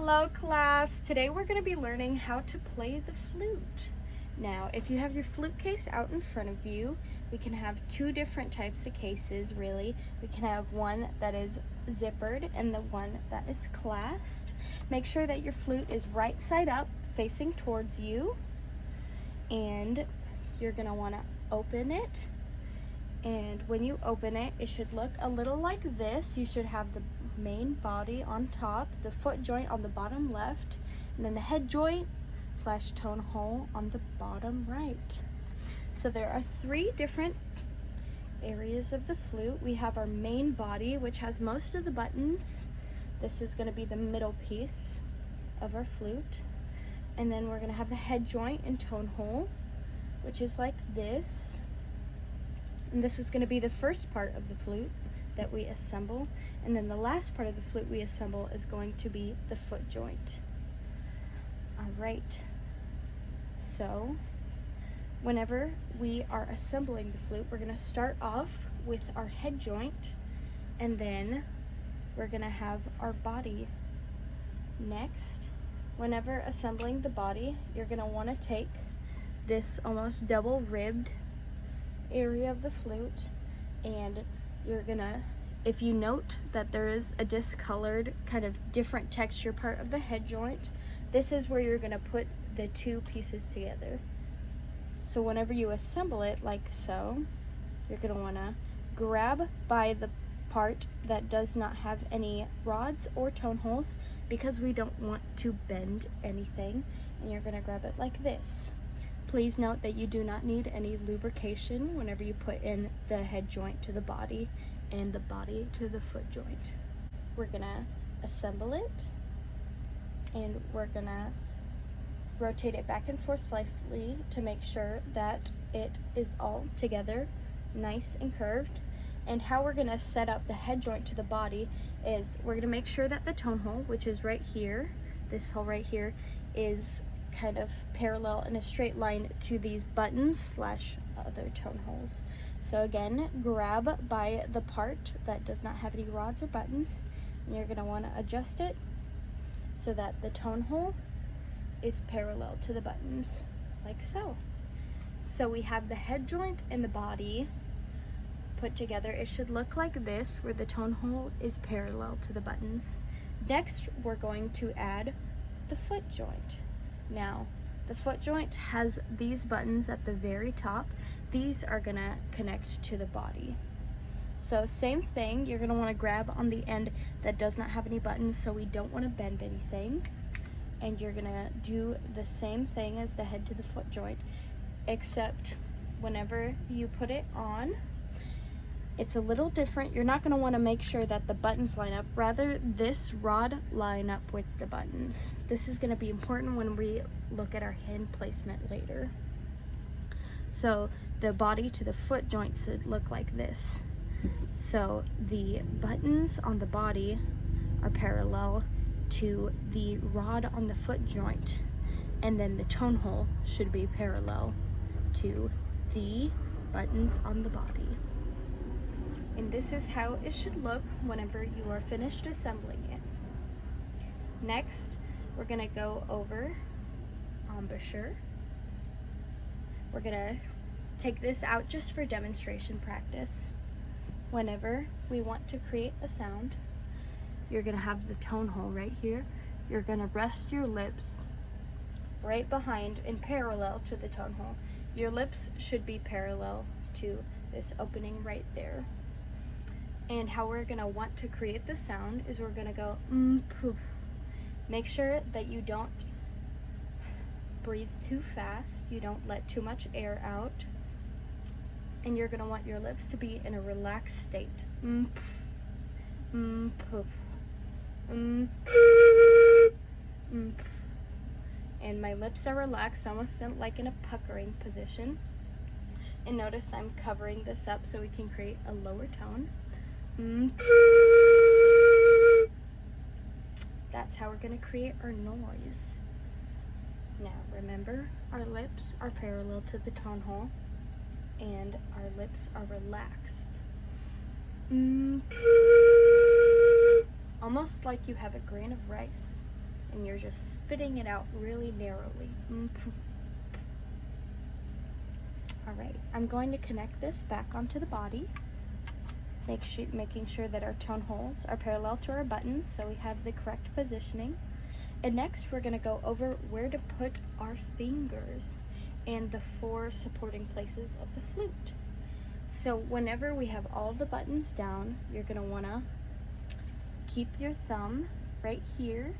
Hello class, today we're going to be learning how to play the flute. Now, if you have your flute case out in front of you, we can have two different types of cases really. We can have one that is zippered and the one that is clasped. Make sure that your flute is right side up facing towards you, and you're going to want to open it. And when you open it, it should look a little like this. You should have the main body on top, the foot joint on the bottom left, and then the head joint / tone hole on the bottom right. So there are three different areas of the flute. We have our main body, which has most of the buttons. This is going to be the middle piece of our flute. And then we're going to have the head joint and tone hole, which is like this. And this is going to be the first part of the flute that we assemble. And then the last part of the flute we assemble is going to be the foot joint. All right. So whenever we are assembling the flute, we're going to start off with our head joint, and then we're going to have our body next. Whenever assembling the body, you're going to want to take this almost double ribbed area of the flute, and you're gonna, if you note that there is a discolored kind of different texture part of the head joint, this is where you're gonna put the two pieces together. So whenever you assemble it like so, you're gonna wanna grab by the part that does not have any rods or tone holes, because we don't want to bend anything, and you're gonna grab it like this. Please note that you do not need any lubrication whenever you put in the head joint to the body and the body to the foot joint. We're gonna assemble it, and we're gonna rotate it back and forth slightly to make sure that it is all together, nice and curved. And how we're gonna set up the head joint to the body is we're gonna make sure that the tone hole, which is right here, this hole right here, is kind of parallel in a straight line to these buttons / other tone holes. So again, grab by the part that does not have any rods or buttons, and you're going to want to adjust it so that the tone hole is parallel to the buttons, like so. So we have the head joint and the body put together. It should look like this, where the tone hole is parallel to the buttons. Next, we're going to add the foot joint. Now, the foot joint has these buttons at the very top. These are gonna connect to the body. So same thing, you're gonna wanna grab on the end that does not have any buttons, so we don't wanna bend anything. And you're gonna do the same thing as the head to the foot joint, except whenever you put it on, it's a little different. You're not going to want to make sure that the buttons line up. Rather, this rod line up with the buttons. This is going to be important when we look at our hand placement later. So the body to the foot joint should look like this. So the buttons on the body are parallel to the rod on the foot joint, and then the tone hole should be parallel to the buttons on the body. And this is how it should look whenever you are finished assembling it. Next, we're gonna go over embouchure. We're gonna take this out just for demonstration practice. Whenever we want to create a sound, you're gonna have the tone hole right here. You're gonna rest your lips right behind and parallel to the tone hole. Your lips should be parallel to this opening right there. And how we're gonna want to create the sound is we're gonna go poof. Make sure that you don't breathe too fast, you don't let too much air out, and you're gonna want your lips to be in a relaxed state. Poof. And my lips are relaxed, almost like in a puckering position. And notice I'm covering this up so we can create a lower tone. That's how we're going to create our noise. Now remember, our lips are parallel to the tone hole and our lips are relaxed. Almost like you have a grain of rice and you're just spitting it out really narrowly. All right, I'm going to connect this back onto the body, making sure that our tone holes are parallel to our buttons so we have the correct positioning. And next we're going to go over where to put our fingers and the 4 supporting places of the flute. So whenever we have all the buttons down, you're going to want to keep your thumb right here.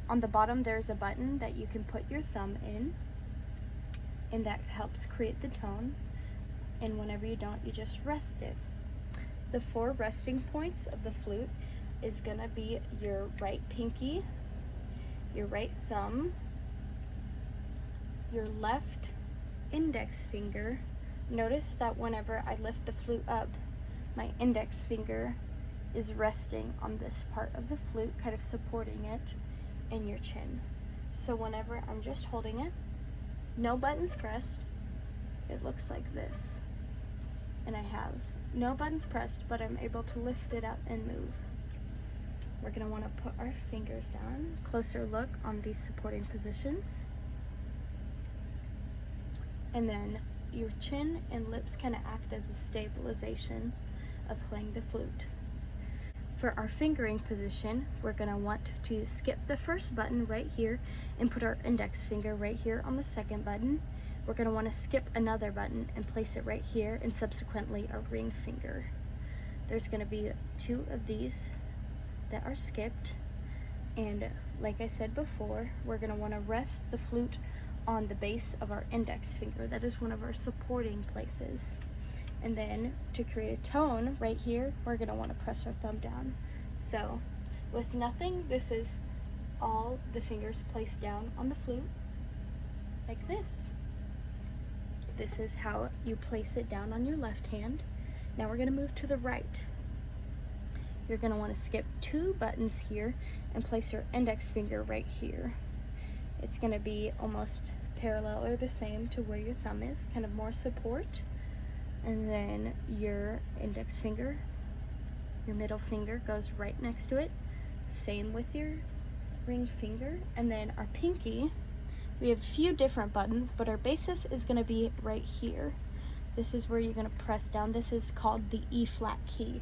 On the bottom there's a button that you can put your thumb in, and that helps create the tone. And whenever you don't, you just rest it. The 4 resting points of the flute is going to be your right pinky, your right thumb, your left index finger. Notice that whenever I lift the flute up, my index finger is resting on this part of the flute, kind of supporting it, and your chin. So whenever I'm just holding it, no buttons pressed, it looks like this. And I have no buttons pressed, but I'm able to lift it up and move. We're going to want to put our fingers down. Closer look on these supporting positions. And then your chin and lips kind of act as a stabilization of playing the flute. For our fingering position, we're going to want to skip the first button right here and put our index finger right here on the second button. We're going to want to skip another button and place it right here, and subsequently a ring finger. There's going to be 2 of these that are skipped, and like I said before, we're going to want to rest the flute on the base of our index finger. That is one of our supporting places. And then to create a tone right here, we're going to want to press our thumb down. So with nothing, this is all the fingers placed down on the flute like this. This is how you place it down on your left hand. Now we're going to move to the right. You're going to want to skip 2 buttons here and place your index finger right here. It's going to be almost parallel or the same to where your thumb is, kind of more support. And then your index finger, your middle finger goes right next to it. Same with your ring finger. And then our pinky, we have a few different buttons, but our basis is going to be right here. This is where you're going to press down. This is called the E flat key.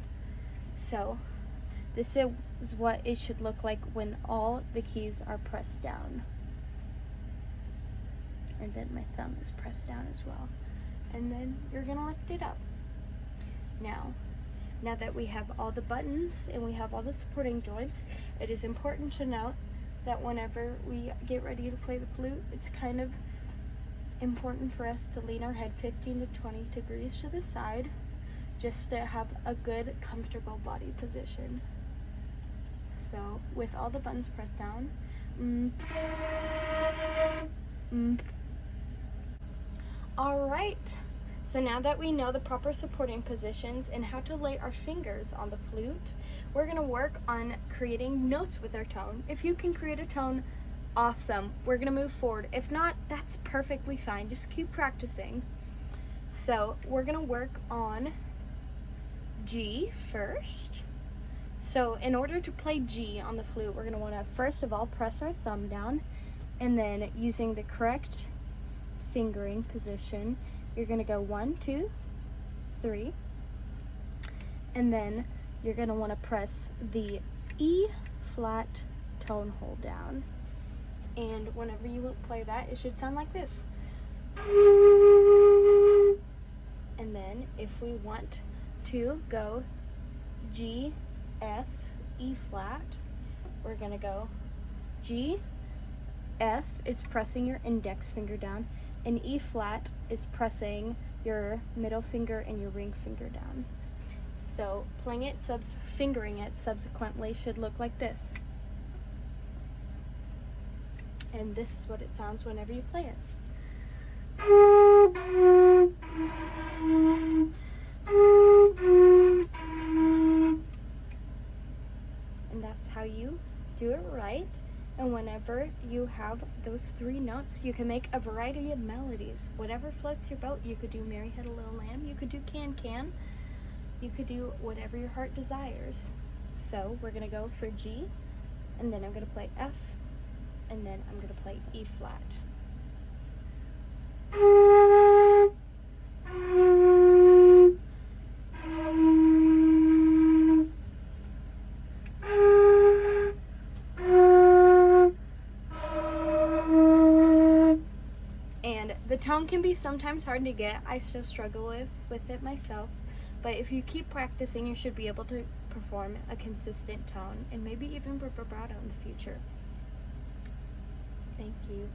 So this is what it should look like when all the keys are pressed down. And then my thumb is pressed down as well. And then you're going to lift it up. Now that we have all the buttons and we have all the supporting joints, it is important to note that whenever we get ready to play the flute, it's kind of important for us to lean our head 15 to 20 degrees to the side, just to have a good, comfortable body position. So with all the buttons pressed down, all right. So now that we know the proper supporting positions and how to lay our fingers on the flute, we're going to work on creating notes with our tone. If you can create a tone, awesome. We're going to move forward. If not, that's perfectly fine. Just keep practicing. So we're going to work on G first. So in order to play G on the flute, we're going to want to first of all press our thumb down, and then using the correct fingering position, you're going to go 1, 2, 3, and then you're going to want to press the E flat tone hold down. And whenever you play that, it should sound like this. And then if we want to go G, F, E flat, we're going to go G, F is pressing your index finger down, and E flat is pressing your middle finger and your ring finger down. So playing it, fingering it subsequently should look like this. And this is what it sounds whenever you play it. And that's how you do it right. And whenever you have those 3 notes, you can make a variety of melodies. Whatever floats your boat. You could do Mary Had a Little Lamb, you could do Can Can, you could do whatever your heart desires. So we're going to go for G, and then I'm going to play F, and then I'm going to play E flat. And the tone can be sometimes hard to get. I still struggle with it myself. But if you keep practicing, you should be able to perform a consistent tone and maybe even vibrato in the future. Thank you.